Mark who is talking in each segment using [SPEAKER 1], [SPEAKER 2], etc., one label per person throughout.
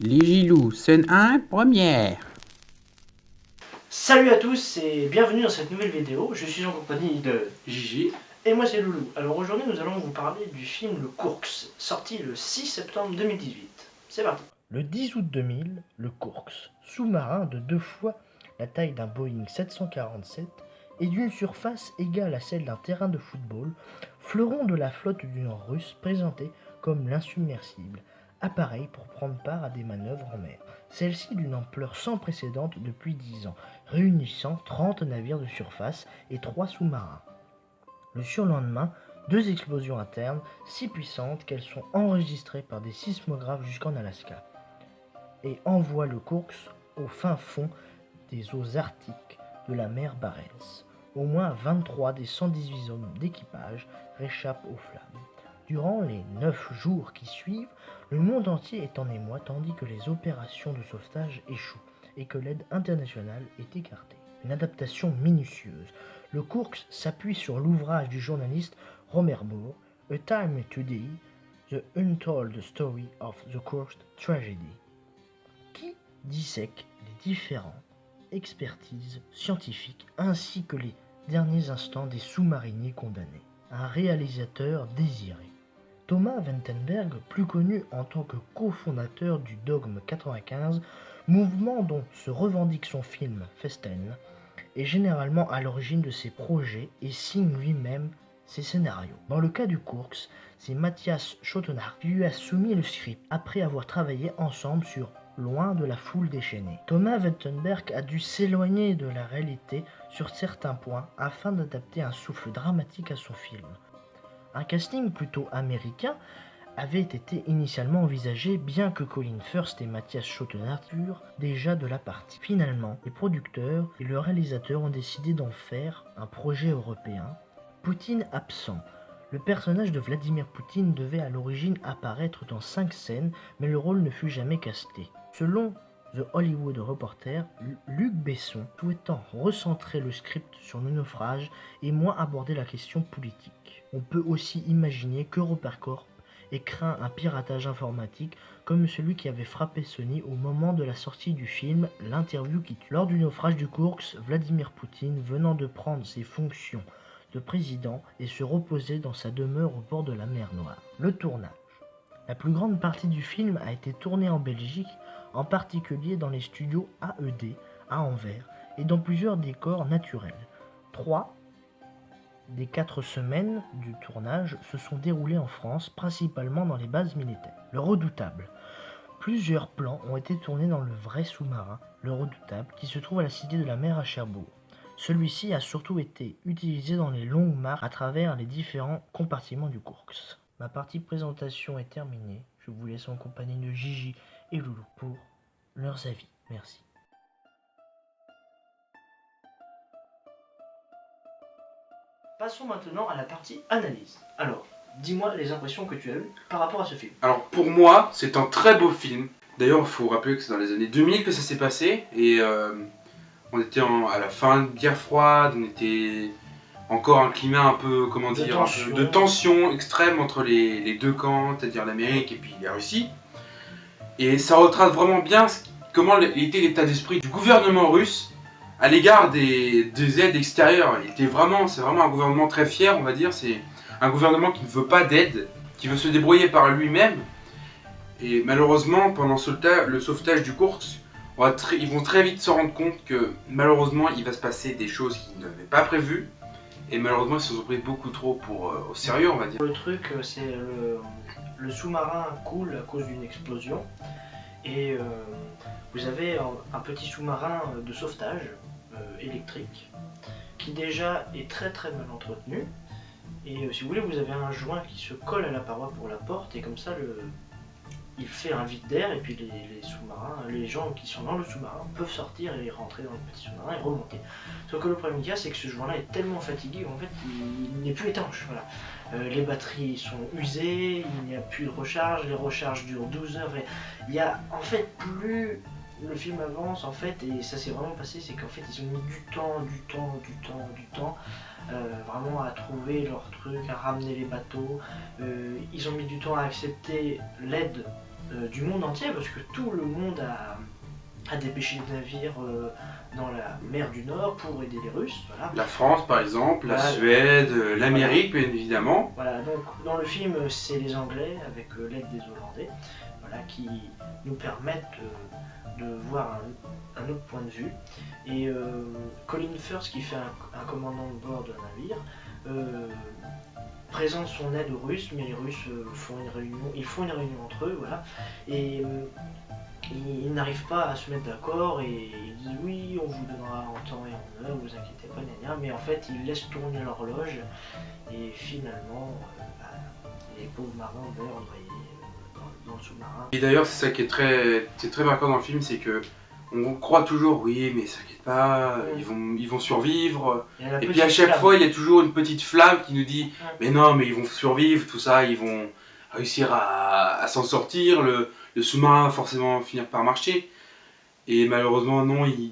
[SPEAKER 1] Les Gilous, scène 1, première.
[SPEAKER 2] Salut à tous et bienvenue dans cette nouvelle vidéo. Je suis en compagnie de
[SPEAKER 3] Gigi.
[SPEAKER 2] et moi c'est Loulou. Alors aujourd'hui nous allons vous parler du film Le Kourks, sorti le 6 septembre 2018. C'est parti.
[SPEAKER 4] Le 10 août 2000, le Kourks, sous-marin de 2 fois la taille d'un Boeing 747 et d'une surface égale à celle d'un terrain de football, fleuron de la flotte du Nord russe présenté comme l'insubmersible, appareil pour prendre part à des manœuvres en mer, celle-ci d'une ampleur sans précédent depuis 10 ans, réunissant 30 navires de surface et 3 sous-marins. Le surlendemain, 2 explosions internes si puissantes qu'elles sont enregistrées par des sismographes jusqu'en Alaska et envoient le Kourks au fin fond des eaux arctiques de la mer Barents. Au moins 23 des 118 hommes d'équipage réchappent aux flammes. Durant les 9 jours qui suivent, le monde entier est en émoi tandis que les opérations de sauvetage échouent et que l'aide internationale est écartée. Une adaptation minutieuse. Le Kourks s'appuie sur l'ouvrage du journaliste Romer Moore, A Time Today, The Untold Story of the Kourks Tragedy, qui dissèque les différentes expertises scientifiques ainsi que les derniers instants des sous-mariniers condamnés. Un réalisateur désiré. Thomas Vinterberg, plus connu en tant que cofondateur du Dogme 95, mouvement dont se revendique son film Festen, est généralement à l'origine de ses projets et signe lui-même ses scénarios. Dans le cas du Kourks, c'est Matthias Schoetenhardt qui lui a soumis le script après avoir travaillé ensemble sur Loin de la foule déchaînée. Thomas Vinterberg a dû s'éloigner de la réalité sur certains points afin d'adapter un souffle dramatique à son film. Un casting plutôt américain avait été initialement envisagé bien que Colin Firth et Matthias Schoetenhardt furent déjà de la partie. Finalement, les producteurs et le réalisateur ont décidé d'en faire un projet européen. Poutine absent. Le personnage de Vladimir Poutine devait à l'origine apparaître dans 5 scènes, mais le rôle ne fut jamais casté. Selon The Hollywood Reporter, Luc Besson, souhaitant recentrer le script sur le naufrage et moins aborder la question politique. On peut aussi imaginer qu'EuropaCorp ait craint un piratage informatique comme celui qui avait frappé Sony au moment de la sortie du film L'interview qui tue. Lors du naufrage du Kourks, Vladimir Poutine venant de prendre ses fonctions de président et se reposer dans sa demeure au bord de la mer Noire. Le tournage. La plus grande partie du film a été tournée en Belgique, en particulier dans les studios AED à Anvers et dans plusieurs décors naturels. 3 des 4 semaines du tournage se sont déroulées en France, principalement dans les bases militaires. Le Redoutable. Plusieurs plans ont été tournés dans le vrai sous-marin, le Redoutable, qui se trouve à la Cité de la Mer à Cherbourg. Celui-ci a surtout été utilisé dans les longues marches à travers les différents compartiments du Kourks. Ma partie présentation est terminée. Je vous laisse en compagnie de Gigi et Loulou pour leurs avis. Merci.
[SPEAKER 2] Passons maintenant à la partie analyse. Alors, dis-moi les impressions que tu as eues par rapport à ce film.
[SPEAKER 3] Alors pour moi, c'est un très beau film. D'ailleurs, il faut rappeler que c'est dans les années 2000 que ça s'est passé. Et on était à la fin de guerre froide, on était encore un climat un peu, comment dire, un peu de tension extrême entre les deux camps, c'est-à-dire l'Amérique et puis la Russie. Et ça retrace vraiment bien comment était l'état d'esprit du gouvernement russe à l'égard des aides extérieures. C'est vraiment un gouvernement très fier, on va dire. C'est un gouvernement qui ne veut pas d'aide, qui veut se débrouiller par lui-même. Et malheureusement, pendant le sauvetage du Kourks, ils vont très vite se rendre compte que malheureusement, il va se passer des choses qu'ils n'avaient pas prévues. Et malheureusement, ils se sont pris beaucoup trop au sérieux, on va dire.
[SPEAKER 2] Le truc, c'est le sous-marin coule à cause d'une explosion. Et vous avez un petit sous-marin de sauvetage électrique qui déjà est très très mal entretenu. Et si vous voulez, vous avez un joint qui se colle à la paroi pour la porte et comme ça il fait un vide d'air et puis les sous-marins, les gens qui sont dans le sous-marin peuvent sortir et rentrer dans le petit sous-marin et remonter. Sauf que le problème qu'il y a, c'est que ce joint-là est tellement fatigué qu'en fait il n'est plus étanche. Voilà. Les batteries sont usées, il n'y a plus de recharge, les recharges durent 12 heures. Il y a en fait plus le film avance en fait, et ça s'est vraiment passé, c'est qu'en fait ils ont mis du temps vraiment à trouver leur truc, à ramener les bateaux. Ils ont mis du temps à accepter l'aide du monde entier, parce que tout le monde a dépêché des navires dans la mer du Nord pour aider les Russes. Voilà.
[SPEAKER 3] La France par exemple, la
[SPEAKER 2] Voilà.
[SPEAKER 3] Suède, l'Amérique bien évidemment.
[SPEAKER 2] Voilà, donc dans le film, c'est les Anglais avec l'aide des Hollandais, voilà, qui nous permettent de voir un autre point de vue. Et Colin Firth, qui fait un commandant de bord de navire, présente son aide aux Russes, mais les Russes font une réunion entre eux, voilà, et ils n'arrivent pas à se mettre d'accord, et ils disent oui, on vous donnera en temps et en heure, vous inquiétez pas, gna gna, mais en fait ils laissent tourner l'horloge, et finalement les pauvres marins meurent noyés dans le sous-marin.
[SPEAKER 3] Et d'ailleurs c'est ça qui est très marquant dans le film, c'est que on croit toujours oui mais s'inquiète pas, ils vont survivre. Et puis à chaque fois il y a toujours une petite flamme qui nous dit mais non mais ils vont survivre, tout ça, ils vont réussir à s'en sortir, le sous-marin va forcément finir par marcher. Et malheureusement non, ils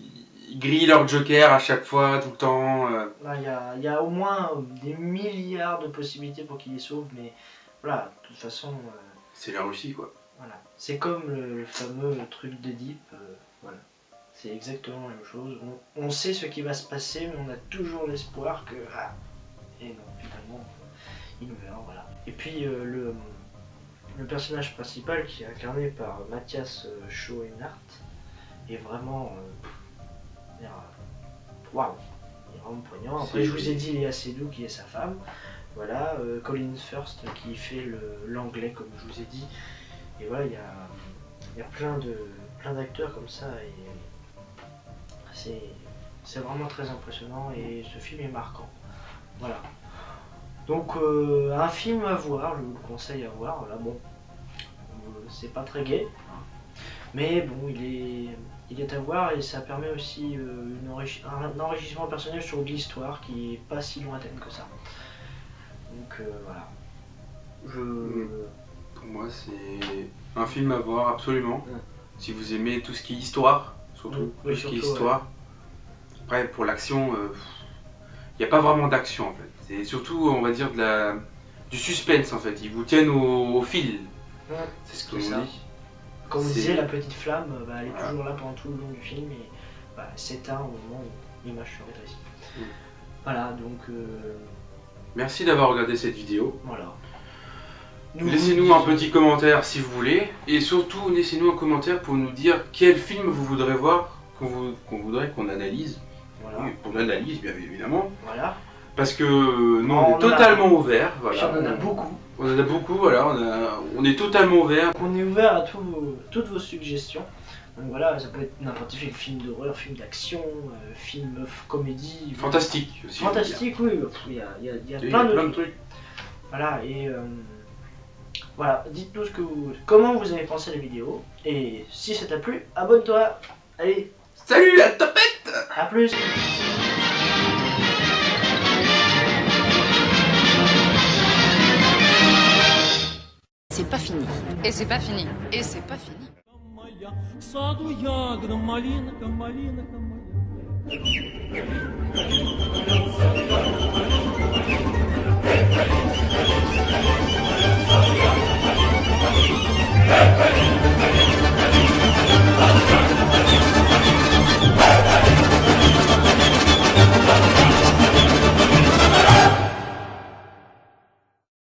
[SPEAKER 3] grillent leur joker à chaque fois, tout le temps.
[SPEAKER 2] Il y a au moins des milliards de possibilités pour qu'ils les sauvent, mais voilà, de toute façon...
[SPEAKER 3] c'est la Russie quoi.
[SPEAKER 2] Voilà. C'est comme le fameux truc d'Édipe, voilà. C'est exactement la même chose. On sait ce qui va se passer, mais on a toujours l'espoir que... Ah, et non, finalement, il meurt, voilà. Et puis le personnage principal, qui est incarné par Matthias Schoenaerts, est vraiment... waouh, il est vraiment poignant. Après, je vous ai dit Léa Seydoux qui est sa femme. Voilà, Colin Firth qui fait l'anglais, comme je vous ai dit. Et voilà, il y a plein d'acteurs comme ça. Et c'est vraiment très impressionnant et ce film est marquant. Voilà. Donc un film à voir, je vous le conseille à voir. Là, bon, c'est pas très gai, hein, mais bon, il est à voir et ça permet aussi un enrichissement personnel sur de l'histoire qui est pas si lointaine que ça. Donc voilà.
[SPEAKER 3] Pour moi c'est un film à voir absolument. Si vous aimez tout ce qui est histoire, surtout
[SPEAKER 2] oui,
[SPEAKER 3] tout ce qui est
[SPEAKER 2] surtout,
[SPEAKER 3] histoire. Ouais. Après pour l'action, il n'y a pas vraiment d'action en fait. C'est surtout on va dire du suspense en fait. Ils vous tiennent au fil. C'est ce qu'on dit.
[SPEAKER 2] Comme on disait, la petite flamme, elle est toujours là pendant tout le long du film et elle s'éteint au moment où l'image se rétrécit. Voilà, donc...
[SPEAKER 3] Merci d'avoir regardé cette vidéo.
[SPEAKER 2] Voilà.
[SPEAKER 3] Laissez-nous un petit commentaire si vous voulez. Et surtout, laissez-nous un commentaire pour nous dire quel film vous voudrez voir, qu'on voudrait qu'on analyse.
[SPEAKER 2] Voilà.
[SPEAKER 3] Oui, pour l'analyse, bien évidemment.
[SPEAKER 2] Voilà.
[SPEAKER 3] Parce que nous, on est totalement ouvert. Voilà.
[SPEAKER 2] On en a beaucoup.
[SPEAKER 3] On en a beaucoup, voilà. On est totalement ouvert.
[SPEAKER 2] On est ouvert à toutes vos suggestions. Donc voilà, ça peut être n'importe quel film d'horreur, film d'action, film comédie.
[SPEAKER 3] Fantastique aussi.
[SPEAKER 2] Fantastique, oui. Il y a plein de trucs. Voilà, et voilà, dites-nous comment vous avez pensé la vidéo. Et si ça t'a plu, abonne-toi. Allez,
[SPEAKER 3] salut la topette!
[SPEAKER 2] à plus.
[SPEAKER 5] C'est pas fini.
[SPEAKER 6] Et c'est pas fini. Et c'est pas fini.
[SPEAKER 7] В саду ягода, малинка, малинка моя.